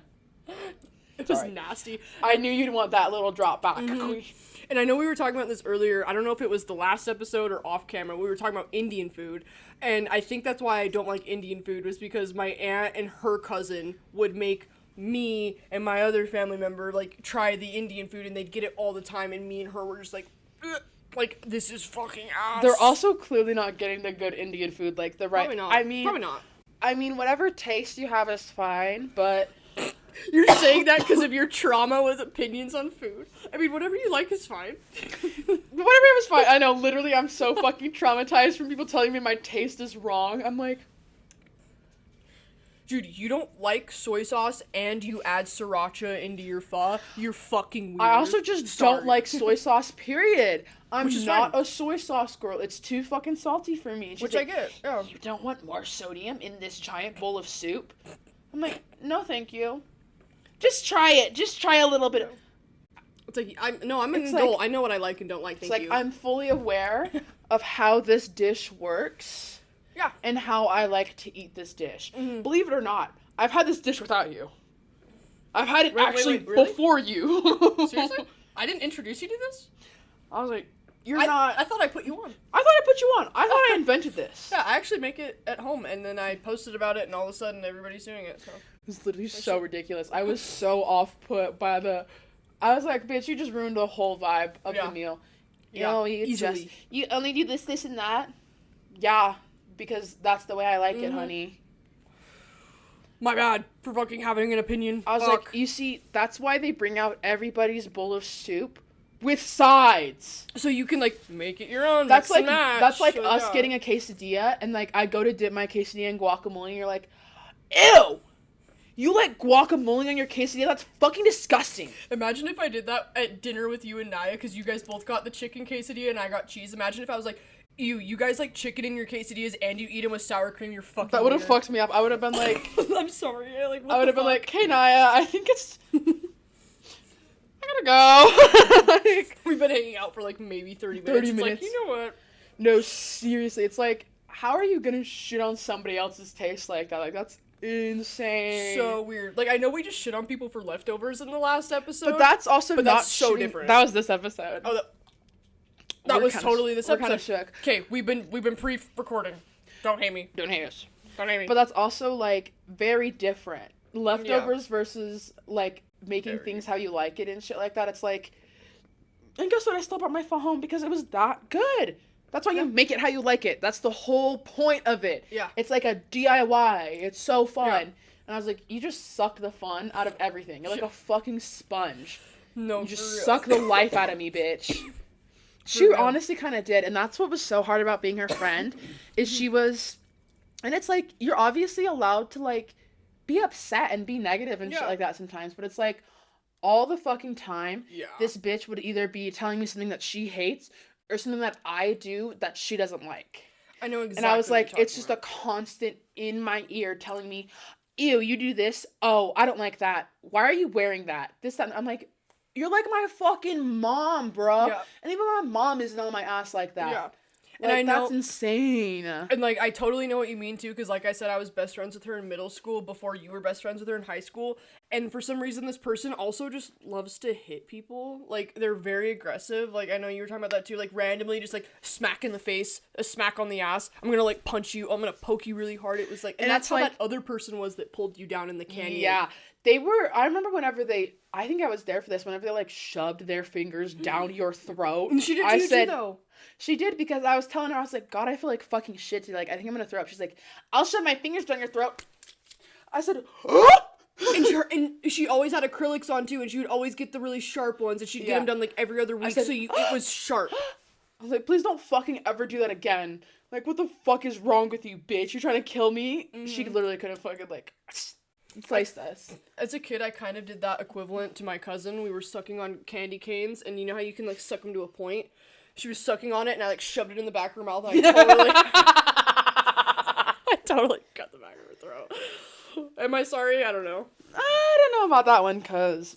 It was Sorry. nasty. I knew you'd want that little drop back. Queen. And I know we were talking about this earlier. I don't know if it was the last episode or off camera. We were talking about Indian food. And I think that's why I don't like Indian food, was because my aunt and her cousin would make me and my other family member, like, try the Indian food, and they'd get it all the time, and me and her were just like, ugh, like, this is fucking ass. They're also clearly not getting the good Indian food, like the right. Probably not. Probably not. I mean, whatever taste you have is fine, but You're saying that because of your trauma with opinions on food. I mean, whatever you like is fine. whatever is fine. I know, literally, I'm so fucking traumatized from people telling me my taste is wrong. I'm like, Dude, you don't like soy sauce and you add sriracha into your pho, you're fucking weird. I also just don't like soy sauce, period. I'm Which is not fine. a soy sauce girl. It's too fucking salty for me. And she's Which like, I get, yeah. You don't want more sodium in this giant bowl of soup? I'm like, no, thank you. Just try it. Just try a little bit. It's like, I'm an It's adult. like- I know what I like and don't like, It's thank like, you. I'm fully aware of how this dish works. Yeah. And how I like to eat this dish. Mm-hmm. Believe it or not, I've had this dish without you. I've had it Wait, really? before you. Seriously? I didn't introduce you to this? I was like, you're I not. thought I put you on. I thought I put you on. I thought I invented this. Yeah, I actually make it at home, and then I posted about it, and all of a sudden everybody's doing it, so. It's literally so ridiculous. I was so off put by the. I was like, bitch, you just ruined the whole vibe of Yeah. the meal. Yeah, No, you easily. you only do this, and that. Yeah, because that's the way I like it, honey. My bad for fucking having an opinion. I was Fuck. like, you see, that's why they bring out everybody's bowl of soup with sides. So you can, like, make it your own, That's mix and like match. that's like so, us yeah. getting a quesadilla, and like I go to dip my quesadilla in guacamole, and you're like, ew. You like guacamole on your quesadilla? That's fucking disgusting. Imagine if I did that at dinner with you and Naya, because you guys both got the chicken quesadilla and I got cheese. Imagine if I was like, you guys like chicken in your quesadillas and you eat them with sour cream, you're fucking That would have weird. fucked me up. I would have been like, I'm sorry. Like, what I would the have been fuck? like, hey Naya, I think it's. I gotta go. Like, We've been hanging out for like maybe 30 minutes. 30 It's minutes. like, you know what? no, seriously, it's like, how are you gonna shit on somebody else's taste like that? Like that's insane. So weird. Like, I know we just shit on people for leftovers in the last episode. But that's also not that's so shitting- different. That was this episode. Oh, that We're was kinda- totally this we're episode. kinda shook. Okay, we've been pre-recording. Don't hate me. Don't hate us. Don't hate me. But that's also, like, very different. Leftovers versus, like, making things how you like it and shit like that. It's like, and guess what? I still brought my phone home because it was that good. That's why you make it how you like it. That's the whole point of it. Yeah. It's like a DIY. It's so fun. Yeah. And I was like, you just suck the fun out of everything. You're like a fucking sponge. No, You just for real. suck the life out of me, bitch. She real. honestly kind of did. And that's what was so hard about being her friend, is she was, and it's like, you're obviously allowed to, like, be upset and be negative and shit Yeah. like that sometimes. But it's like, all the fucking time, Yeah. this bitch would either be telling me something that she hates or something that I do that she doesn't like. I know exactly. And I was what you're like, talking it's just about. a constant in my ear telling me, ew, you do this. Oh, I don't like that. Why are you wearing that? This, that. And I'm like, you're like my fucking mom, bro. Yeah. And even my mom isn't on my ass like that. Yeah. Like, And I know- that's insane. And, like, I totally know what you mean, too, because, like I said, I was best friends with her in middle school before you were best friends with her in high school. And for some reason, this person also just loves to hit people. Like, they're very aggressive. Like, I know you were talking about that, too. Like, randomly just, like, smack in the face, a smack on the ass. I'm gonna, like, punch you. I'm gonna poke you really hard. It was, like... And that's how like- that other person was that pulled you down in the canyon. Yeah. They were, I remember whenever they, I think I was there for this, whenever they, like, shoved their fingers down your throat. And she did I too, said, though. She did, because I was telling her, I was like, God, I feel like fucking shit today. Like, I think I'm gonna throw up. She's like, I'll shove my fingers down your throat. I said, And she always had acrylics on, too, and she would always get the really sharp ones, and she'd get Yeah. them done, like, every other week, said, so it was sharp. I was like, please don't fucking ever do that again. Like, what the fuck is wrong with you, bitch? You're trying to kill me? She literally could have fucking, like, sliced us. As a kid, I kind of did that equivalent to my cousin. We were sucking on candy canes, and you know how you can, like, suck them to a point? She was sucking on it, and I, like, shoved it in the back of her mouth, and I totally... I totally cut the back of her throat. Am I sorry? I don't know. I don't know about that one, because,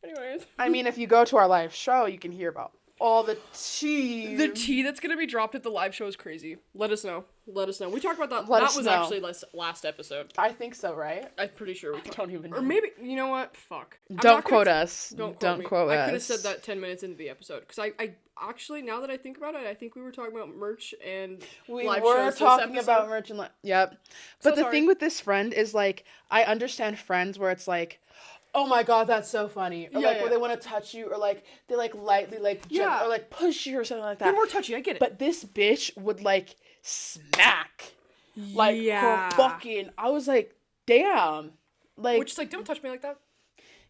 Anyways. I mean, if you go to our live show, you can hear about all the tea. The tea that's gonna be dropped at the live show is crazy. Let us know. Let us know. We talked about that. Let That us was know. actually last episode. I think so, right? I'm pretty sure we talked. Don't even know. Or maybe, you know what? Fuck. I'm Don't not gonna- quote us. Don't Don't me. quote us. I could have said that 10 minutes into the episode. Because I actually, now that I think about it, I think we were talking about merch and We live were shows this talking episode. about merch and yep. So But the sorry. thing with this friend is, like, I understand friends where it's like, oh my god, that's so funny. Or, Yeah, like, yeah. where they want to touch you, or, like, they, like, lightly, like, Yeah. or, like, push you or something like They're that. more touchy, I get it. But this bitch would, like, smack. Like, Yeah. her fucking, I was like, damn. Like, Which is like, don't touch me like that.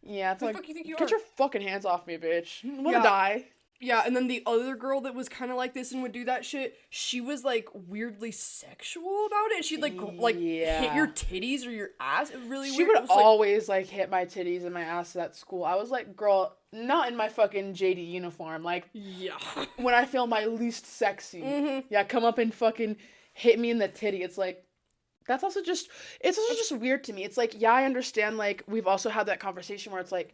yeah, it's the like, fuck you think you get are? your fucking hands off me, bitch. I wanna Yeah. die. Yeah, and then the other girl that was kind of like this and would do that shit, she was, like, weirdly sexual about it. She'd, like, hit Yeah. your titties or your ass. It was really She weird. would It was, like, always, like, hit my titties and my ass at school. I was like, girl, not in my fucking JD uniform. Like, yeah. when I feel my least sexy. Mm-hmm. Yeah, come up and fucking hit me in the titty. It's like, that's also just, it's also just weird to me. It's like, yeah, I understand, like, we've also had that conversation where it's like,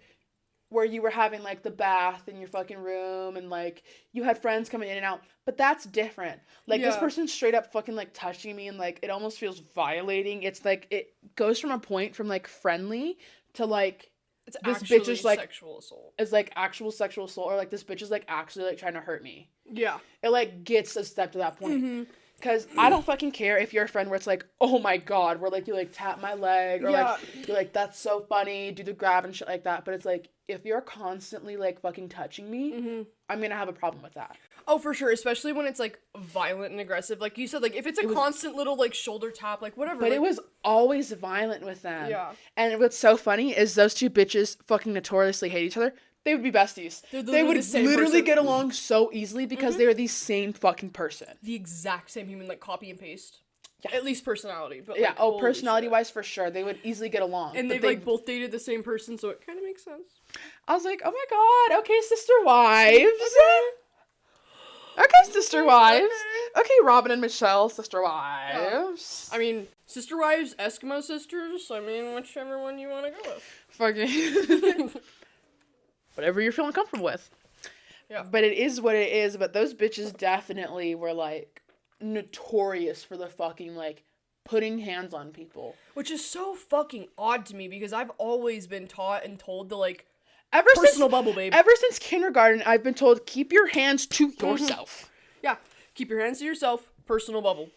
where you were having, like, the bath in your fucking room and, like, you had friends coming in and out. But that's different. Like, this Yeah. person straight up fucking, like, touching me and, like, it almost feels violating. It's, like, it goes from a point from, like, friendly to, like, It's this actually bitch is, like- sexual assault. it's, like, actual sexual assault, or, like, this bitch is, like, actually, like, trying to hurt me. Yeah. It, like, gets a step to that point. Mm-hmm. Because I don't fucking care if you're a friend where it's like, oh my god, where, like, you, like, tap my leg, or, Yeah. like, you're like, that's so funny, do the grab and shit like that. But it's like, if you're constantly, like, fucking touching me, Mm-hmm. I'm gonna have a problem with that. Oh, for sure, especially when it's, like, violent and aggressive. Like you said, like, if it's a constant little, like, shoulder tap, like, whatever. But like, it was always violent with them. Yeah. And what's so funny is those two bitches fucking notoriously hate each other. They would be besties. They're They literally would the same literally person. get along so easily because they were the same fucking person. the exact same human, like, copy and paste. Yeah. At least personality. But, Yeah, like, oh, holy personality shit. wise for sure. They would easily get along. And but they've, they- like, both dated the same person, so it kind of makes sense. I was like, oh my god, okay, sister wives. Okay, sister wives. Okay, Robin and Michelle, sister wives. I mean, sister wives, Eskimo sisters, I mean, whichever one you want to go with. Fucking. Whatever you're feeling comfortable with. Yeah. But it is what it is. But those bitches definitely were, like, notorious for the fucking, like, putting hands on people. Which is so fucking odd to me because I've always been taught and told to, like, Bubble, babe. Ever since kindergarten, I've been told, keep your hands to yourself. Yeah, keep your hands to yourself, personal bubble.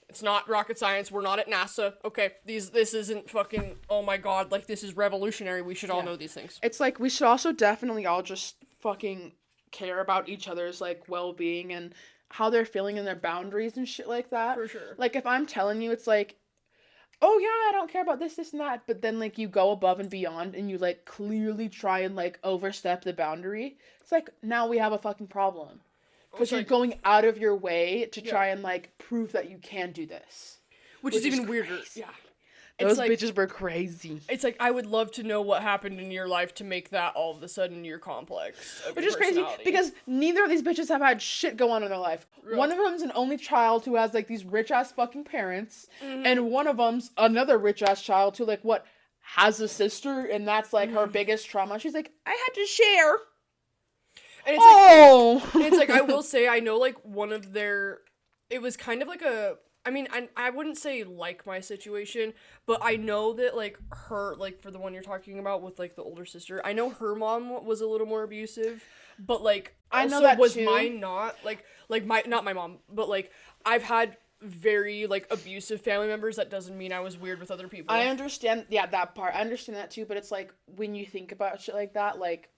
It's not rocket science. We're not at NASA. Okay, this isn't fucking, oh my god, like, this is revolutionary. We should all know these things. It's like, we should also definitely all just fucking care about each other's, like, well-being and how they're feeling and their boundaries and shit like that. For sure. Like, if I'm telling you, it's like, oh yeah, I don't care about this and that, but then, like, you go above and beyond and you, like, clearly try and, like, overstep the boundary, it's like, now we have a fucking problem. Because you're going out of your way to try and, like, prove that you can do this. Which is even weirder. Crazy. Yeah. Those bitches were crazy. It's like, I would love to know what happened in your life to make that all of a sudden your complex. Which is crazy, because neither of these bitches have had shit go on in their life. Right. One of them's an only child who has, like, these rich-ass fucking parents, and one of them's another rich-ass child who, like, has a sister, and that's, like, her biggest trauma. She's like, I had to share. And it's like, it's like, I will say, I know, like, one of their, it was kind of like a, I mean, I wouldn't say like my situation, but I know that, like, her, like, for the one you're talking about with, like, the older sister, I know her mom was a little more abusive, but, like, I know that was too. mine not, not my mom, but, like, I've had very, like, abusive family members. That doesn't mean I was weird with other people. I understand, that part, I understand that too, but it's like, when you think about shit like that, like,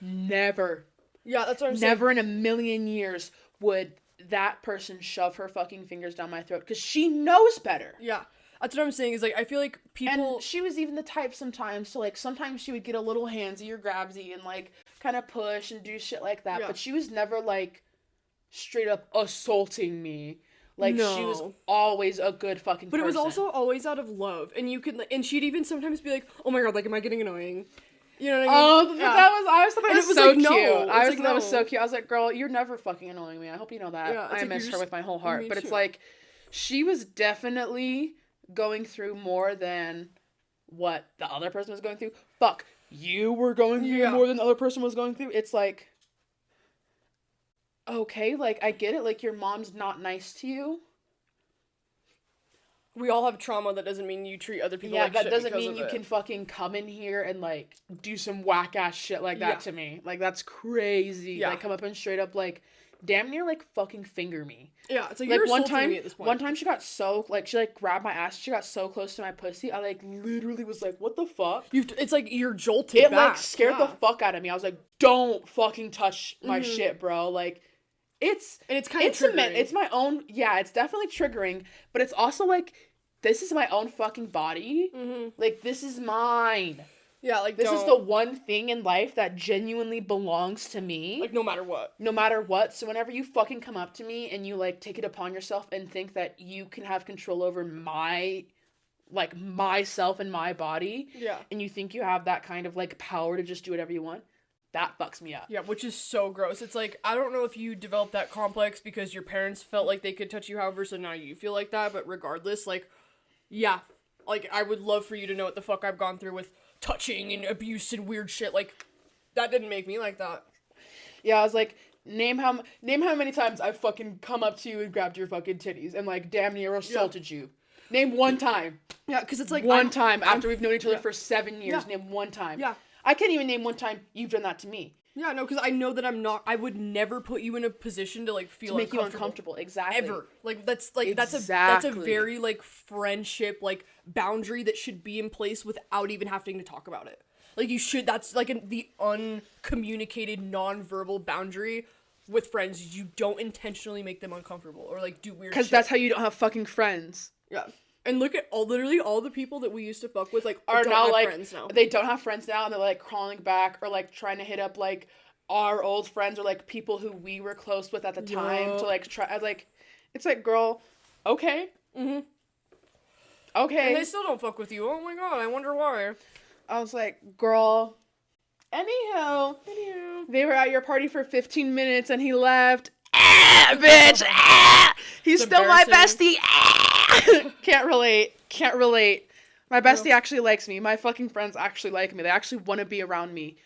never. Yeah, that's what I'm saying. Never in a million years would that person shove her fucking fingers down my throat, because she knows better. Yeah, that's what I'm saying, is, like, I feel like people... And she was even the type sometimes, so, like, sometimes she would get a little handsy or grabsy and, like, kind of push and do shit like that, but she was never, like, straight up assaulting me. Like, she was always a good fucking person. But it was also always out of love, and you could, and she'd even sometimes be like, oh my god, like, am I getting annoying? You know what I mean? I always thought that was so cute. I always thought that was so cute. I was like, girl, you're never fucking annoying me. I hope you know that. Yeah, I miss her with my whole heart. But it's like, she was definitely going through more than what the other person was going through. Fuck, you were going through more than the other person was going through. It's like, okay, like, I get it. Like, your mom's not nice to you. We all have trauma. That doesn't mean you treat other people like shit. Yeah, that doesn't mean you can fucking come in here and, like, do some whack-ass shit like that to me. Like, that's crazy. Yeah. Like, come up and straight up, like, damn near, like, fucking finger me. Yeah, it's like you're assaulting me at this point. One time she got so, like, she, like, grabbed my ass. She got so close to my pussy. I, like, literally was like, what the fuck? It's like you're jolted back. Like, scared the fuck out of me. I was like, don't fucking touch my shit, bro. Like, it's kind of triggering. It's my own, it's definitely triggering, but it's also, like, this is my own fucking body. Like, this is mine. Yeah, like, this is the one thing in life that genuinely belongs to me. Like, no matter what. No matter what. So whenever you fucking come up to me and you, like, take it upon yourself and think that you can have control over my, like, myself and my body. Yeah. And you think you have that kind of, like, power to just do whatever you want. That fucks me up. Yeah, which is so gross. It's like, I don't know if you developed that complex because your parents felt like they could touch you however, so now you feel like that. But regardless, like... Yeah, like, I would love for you to know what the fuck I've gone through with touching and abuse and weird shit. Like, that didn't make me like that. Yeah, I was like, name how many times I've fucking come up to you and grabbed your fucking titties and, like, damn near assaulted you. Name one time. Yeah, because it's like... One time after we've known each other for 7 years. Name one time. Yeah. I can't even name one time you've done that to me. Yeah, no, because I know that I would never put you in a position to, like, feel make you uncomfortable, exactly. Ever. Like, that's a very, like, friendship, like, boundary that should be in place without even having to talk about it. Like, you should, that's, like, the uncommunicated, non-verbal boundary with friends. You don't intentionally make them uncomfortable or, like, do weird shit. Because that's how you don't have fucking friends. Yeah. And look at literally all the people that we used to fuck with, like, are now, like, friends now. They don't have friends now, and they're, like, crawling back or, like, trying to hit up, like, our old friends or, like, people who we were close with at the time to, like, try, like, it's like, girl, okay. Okay. And they still don't fuck with you. Oh my god, I wonder why. I was like, girl, anywho, they were at your party for 15 minutes and he left. Bitch, he's still my bestie. Can't relate. My bestie actually likes me. My fucking friends actually like me. They actually want to be around me.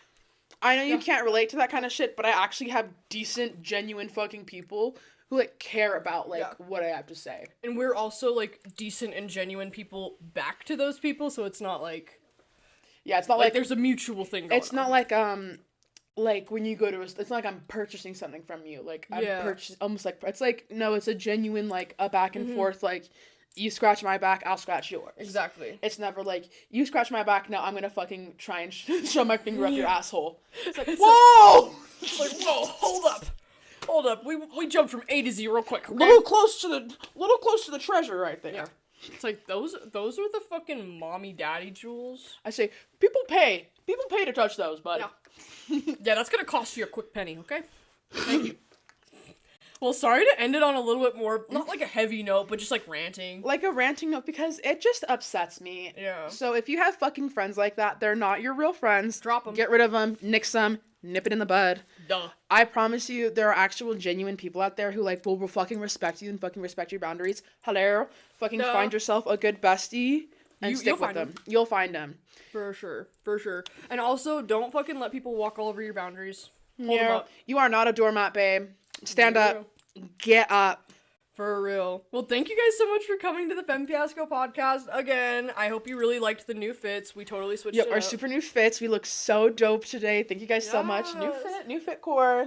I know you can't relate to that kind of shit, but I actually have decent, genuine fucking people who, like, care about, like, what I have to say. And we're also, like, decent and genuine people back to those people, so it's not like... Yeah, it's not like there's a mutual thing going on. It's not like when you go to it's not like I'm purchasing something from you. Like, I'm almost like, it's like, no, it's a genuine, like, a back and forth, like, you scratch my back, I'll scratch yours. Exactly. It's never like, you scratch my back, now I'm gonna fucking try and shove my finger up your asshole. It's like, whoa! It's like, whoa, hold up. We jumped from A to Z real quick, okay? Little close to the treasure right there. Yeah. It's like, those are the fucking mommy daddy jewels. I say, people pay to touch those, bud. Yeah. Yeah, that's gonna cost you a quick penny, okay? Thank you. Well, sorry to end it on a little bit more, not like a heavy note, but just like ranting. Like a ranting note, because it just upsets me. Yeah. So if you have fucking friends like that, they're not your real friends. Drop them. Get rid of them, nix them, nip it in the bud. Duh. I promise you, there are actual genuine people out there who, like, will fucking respect you and fucking respect your boundaries. Hello? Fucking find yourself a good bestie and stick with them. You'll find them. For sure. And also, don't fucking let people walk all over your boundaries. Hold them up. You are not a doormat, babe. Stand up. Get up. For real. Well, thank you guys so much for coming to the Femme Fiasco podcast again. I hope you really liked the new fits. We totally switched it up. Our super new fits. We look so dope today. Thank you guys so much. New fit core.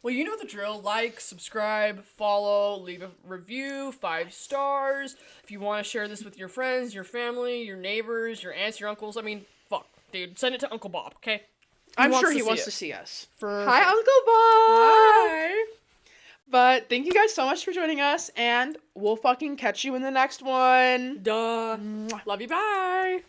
Well, you know the drill. Like, subscribe, follow, leave a review, 5 stars. If you want to share this with your friends, your family, your neighbors, your aunts, your uncles, I mean, fuck, dude. Send it to Uncle Bob, okay? I'm sure he wants to see us. Hi, Uncle Bob! Hi! But thank you guys so much for joining us, and we'll fucking catch you in the next one. Duh. Love you, bye!